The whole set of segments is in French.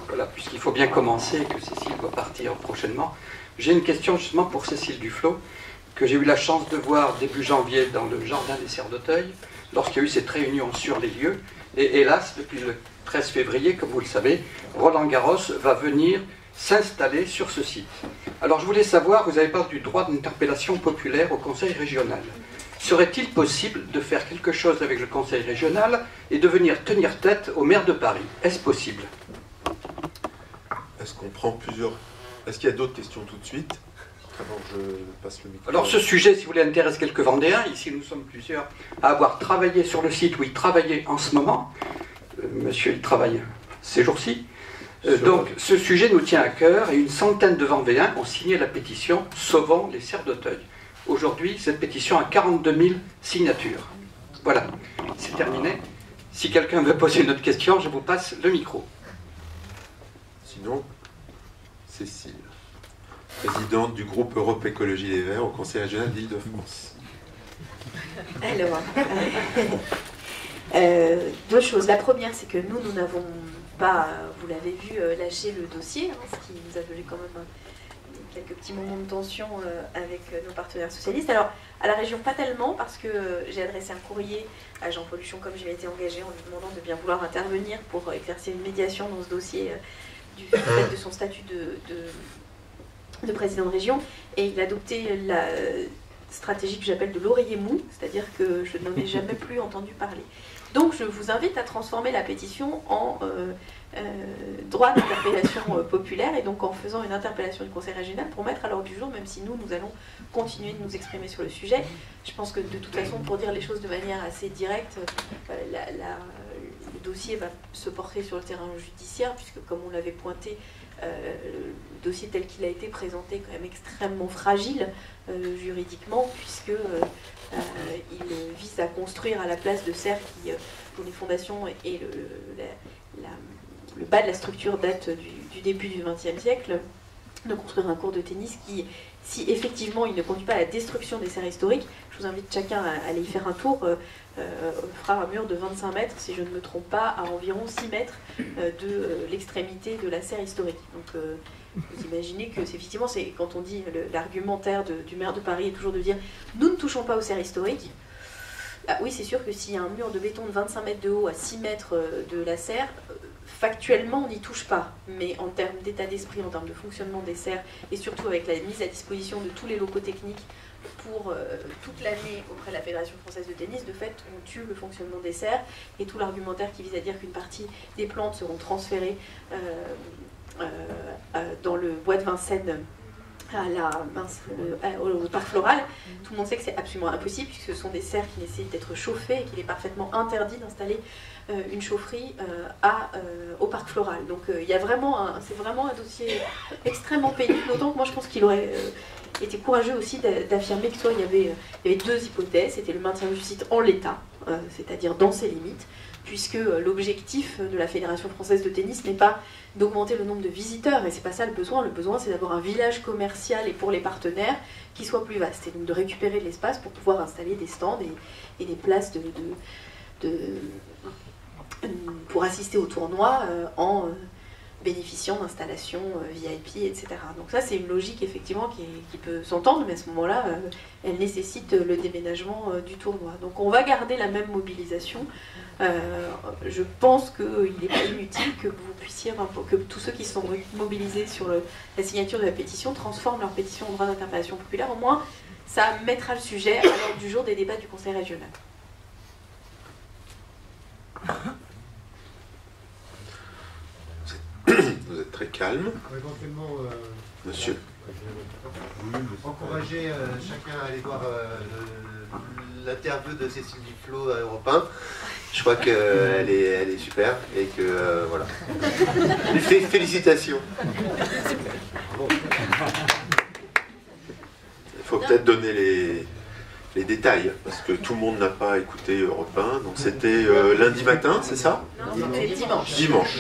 Voilà, puisqu'il faut bien commencer et que Cécile doit partir prochainement. J'ai une question justement pour Cécile Duflot, que j'ai eu la chance de voir début janvier dans le jardin des Serres d'Auteuil, lorsqu'il y a eu cette réunion sur les lieux. Et hélas, depuis le 13 février, comme vous le savez, Roland Garros va venir s'installer sur ce site. Alors je voulais savoir, vous avez parlé du droit d'interpellation populaire au Conseil régional. Serait-il possible de faire quelque chose avec le Conseil régional et de venir tenir tête au maire de Paris? Est-ce possible? Est-ce qu'on prend plusieurs... Est-ce qu'il y a d'autres questions tout de suite? Avant que je passe le micro. Alors ce sujet, si vous voulez, intéresse quelques Vendéens. Ici, nous sommes plusieurs à avoir travaillé sur le site où il travaillait en ce moment. Monsieur, il travaille ces jours-ci. Donc ce sujet nous tient à cœur et une centaine de Vendéens ont signé la pétition « Sauvons les Serres d'Auteuil ». Aujourd'hui, cette pétition a 42 000 signatures. Voilà, c'est terminé. Si quelqu'un veut poser une autre question, je vous passe le micro. Sinon, Cécile, présidente du groupe Europe Écologie Les Verts au Conseil régional d'Île-de-France. Alors, deux choses. La première, c'est que nous n'avons pas, vous l'avez vu, lâché le dossier, hein, ce qui nous a donné quand même quelques petits moments de tension avec nos partenaires socialistes. Alors, à la région, pas tellement, parce que j'ai adressé un courrier à Jean Pauluchon, comme je m'étais engagée, en lui demandant de bien vouloir intervenir pour exercer une médiation dans ce dossier du fait de son statut de président de région. Et il a adopté la stratégie que j'appelle de l'oreiller mou, c'est-à-dire que je n'en ai jamais plus entendu parler. Donc, je vous invite à transformer la pétition en droit d'interpellation populaire, et donc en faisant une interpellation du Conseil régional pour mettre à l'ordre du jour, même si nous allons continuer de nous exprimer sur le sujet. Je pense que de toute façon, pour dire les choses de manière assez directe, le dossier va se porter sur le terrain judiciaire, puisque comme on l'avait pointé, le dossier tel qu'il a été présenté est quand même extrêmement fragile juridiquement, puisque il vise à construire à la place de serres dont les fondations et le bas de la structure date du début du XXe siècle, de construire un court de tennis qui, si effectivement il ne conduit pas à la destruction des serres historiques, je vous invite chacun à aller y faire un tour, fera un mur de 25 mètres, si je ne me trompe pas, à environ 6 mètres de l'extrémité de la serre historique. Donc vous imaginez que effectivement, quand on dit l'argumentaire du maire de Paris est toujours de dire « nous ne touchons pas aux serres historiques », bah oui, c'est sûr que s'il y a un mur de béton de 25 mètres de haut à 6 mètres de la serre, factuellement, on n'y touche pas. Mais en termes d'état d'esprit, en termes de fonctionnement des serres, et surtout avec la mise à disposition de tous les locaux techniques pour toute l'année auprès de la Fédération française de tennis, de fait, on tue le fonctionnement des serres, et tout l'argumentaire qui vise à dire qu'une partie des plantes seront transférées dans le bois de Vincennes, au parc floral, tout le monde sait que c'est absolument impossible, puisque ce sont des serres qui nécessitent d'être chauffées et qu'il est parfaitement interdit d'installer une chaufferie au parc floral. Donc il y a c'est vraiment un dossier extrêmement pénible, d'autant que moi je pense qu'il aurait été courageux aussi d'affirmer que soit il y avait deux hypothèses, c'était le maintien du site en l'état, c'est-à-dire dans ses limites, puisque l'objectif de la Fédération française de tennis n'est pas d'augmenter le nombre de visiteurs, et c'est pas ça le besoin. Le besoin, c'est d'avoir un village commercial et pour les partenaires qui soit plus vaste, et donc de récupérer de l'espace pour pouvoir installer des stands et des places pour assister au tournoi en bénéficiant d'installations VIP, etc. Donc ça, c'est une logique effectivement qui peut s'entendre, mais à ce moment-là, elle nécessite le déménagement du tournoi. Donc on va garder la même mobilisation. Je pense qu'il n'est pas inutile que vous puissiez, que tous ceux qui sont mobilisés sur la signature de la pétition transforment leur pétition en droit d'interpellation populaire. Au moins, ça mettra le sujet à l'ordre du jour des débats du Conseil régional. Vous êtes très calme. Éventuellement, monsieur. Encourager chacun à aller voir l'interview de Cécile Duflot à Europe 1. Je crois qu'elle est super et que voilà. Félicitations. Il faut peut-être donner les détails, parce que tout le monde n'a pas écouté Europe 1. Donc c'était lundi matin, c'est ça? Non, c'était dimanche. Dimanche.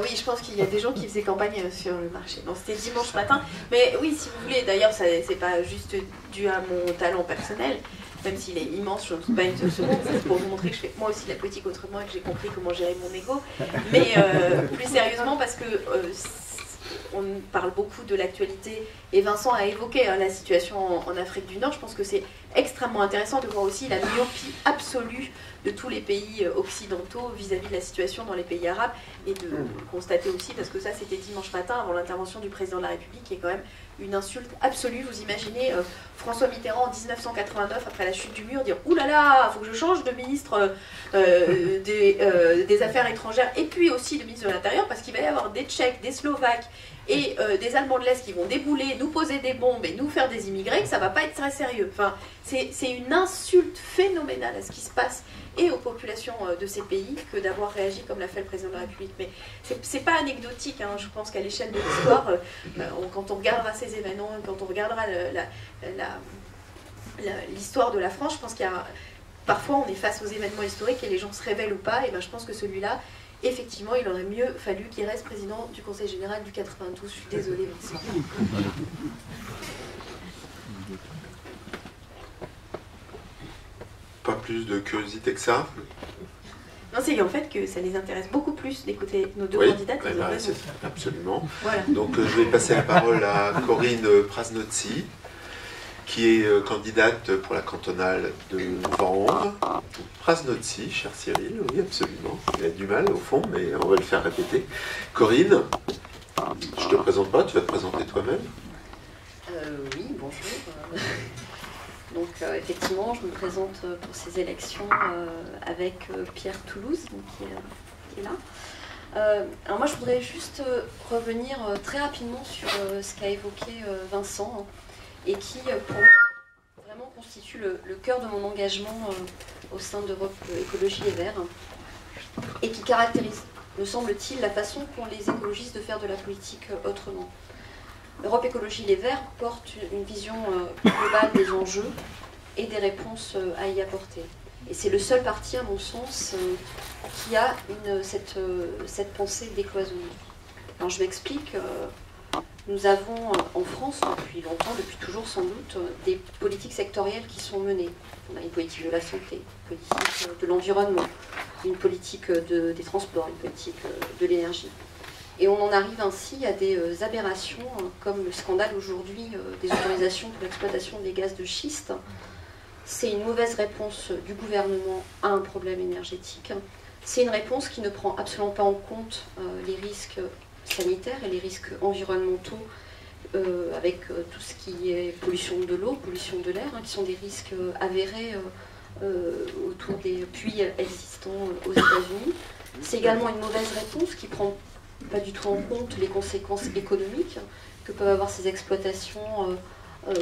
Oui, je pense qu'il y a des gens qui faisaient campagne sur le marché. Non, c'était dimanche matin. Mais oui, si vous voulez, d'ailleurs, c'est pas juste dû à mon talent personnel. même s'il est immense, je ne suis pas une seule seconde, c'est pour vous montrer que je fais moi aussi la politique autrement et que j'ai compris comment gérer mon ego. Mais plus sérieusement, parce que on parle beaucoup de l'actualité, et Vincent a évoqué la situation en Afrique du Nord. Je pense que c'est extrêmement intéressant de voir aussi la myopie absolue de tous les pays occidentaux vis-à-vis de la situation dans les pays arabes, et de constater aussi, parce que ça c'était dimanche matin avant l'intervention du président de la République, qui est quand même une insulte absolue. Vous imaginez François Mitterrand en 1989, après la chute du mur, dire « Ouh là là, il faut que je change de ministre des Affaires étrangères et puis aussi de ministre de l'Intérieur, parce qu'il va y avoir des Tchèques, des Slovaques et des Allemands de l'Est qui vont débouler, nous poser des bombes et nous faire des immigrés, que ça va pas être très sérieux. » Enfin, c'est une insulte phénoménale à ce qui se passe et aux populations de ces pays que d'avoir réagi comme l'a fait le président de la République. Mais c'est pas anecdotique, hein. Je pense qu'à l'échelle de l'histoire, quand on regardera ces événements, quand on regardera l'histoire de la France, je pense qu'il y a parfois on est face aux événements historiques et les gens se révèlent ou pas, et ben je pense que celui-là, effectivement, il aurait mieux fallu qu'il reste président du Conseil général du 92. Je suis désolée, Vincent. Pas plus de curiosité que ça. Non, c'est en fait que ça les intéresse beaucoup plus d'écouter nos deux candidates. Absolument. Voilà. Donc je vais passer la parole à Corinne Prasnozzi, qui est candidate pour la cantonale de Vanves. Prasnozzi, cher Cyril, oui, absolument. Il a du mal au fond, mais on va le faire répéter. Corinne, je te présente pas, tu vas te présenter toi-même. Oui, bonjour. Donc effectivement, je me présente pour ces élections avec Pierre Toulouse, donc, qui est là. Alors moi, je voudrais juste revenir très rapidement sur ce qu'a évoqué Vincent, et qui, pour moi, vraiment constitue le cœur de mon engagement au sein d'Europe Écologie Les Verts, et qui caractérise, me semble-t-il, la façon qu'ont les écologistes de faire de la politique autrement. Europe Écologie Les Verts porte une vision globale des enjeux et des réponses à y apporter. Et c'est le seul parti, à mon sens, qui a cette pensée décloisonnée. Alors je m'explique. Nous avons en France, depuis longtemps, depuis toujours sans doute, des politiques sectorielles qui sont menées. On a une politique de la santé, une politique de l'environnement, une politique des transports, une politique de l'énergie. Et on en arrive ainsi à des aberrations, comme le scandale aujourd'hui des autorisations pour l'exploitation des gaz de schiste. C'est une mauvaise réponse du gouvernement à un problème énergétique. C'est une réponse qui ne prend absolument pas en compte les risques sanitaires et les risques environnementaux, avec tout ce qui est pollution de l'eau, pollution de l'air, qui sont des risques avérés autour des puits existants aux États-Unis. C'est également une mauvaise réponse qui prend pas du tout en compte les conséquences économiques que peuvent avoir ces exploitations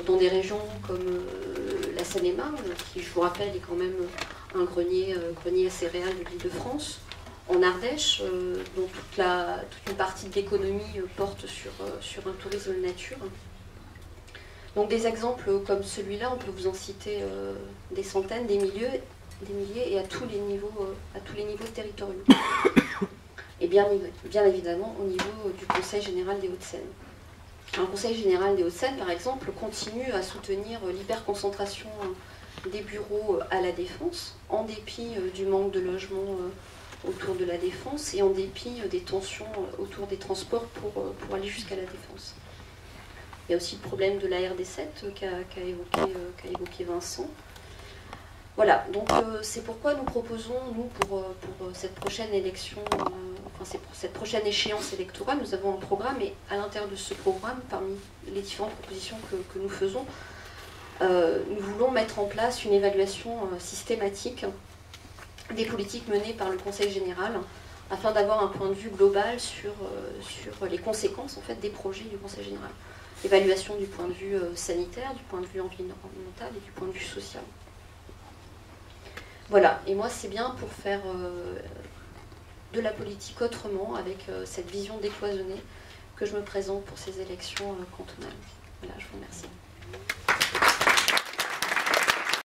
dans des régions comme la Seine-et-Marne, qui, je vous rappelle, est quand même un grenier à céréales de l'Île-de-France, en Ardèche, dont toute une partie de l'économie porte sur un tourisme de nature. Donc des exemples comme celui-là, on peut vous en citer des centaines, des milliers, et à tous les niveaux territoriaux. Et bien évidemment au niveau du Conseil général des Hauts-de-Seine. Le Conseil général des Hauts-de-Seine, par exemple, continue à soutenir l'hyperconcentration des bureaux à la Défense, en dépit du manque de logements autour de la Défense et en dépit des tensions autour des transports pour aller jusqu'à la Défense. Il y a aussi le problème de la RD7 qu'a évoqué Vincent. Voilà, donc c'est pourquoi nous proposons, nous, pour cette prochaine élection, pour cette prochaine échéance électorale, nous avons un programme, et à l'intérieur de ce programme, parmi les différentes propositions que nous faisons, nous voulons mettre en place une évaluation systématique des politiques menées par le Conseil général, afin d'avoir un point de vue global sur les conséquences en fait, des projets du Conseil général. Évaluation du point de vue sanitaire, du point de vue environnemental et du point de vue social. Voilà, et moi c'est bien pour faire de la politique autrement, avec cette vision décloisonnée, que je me présente pour ces élections cantonales. Voilà, je vous remercie.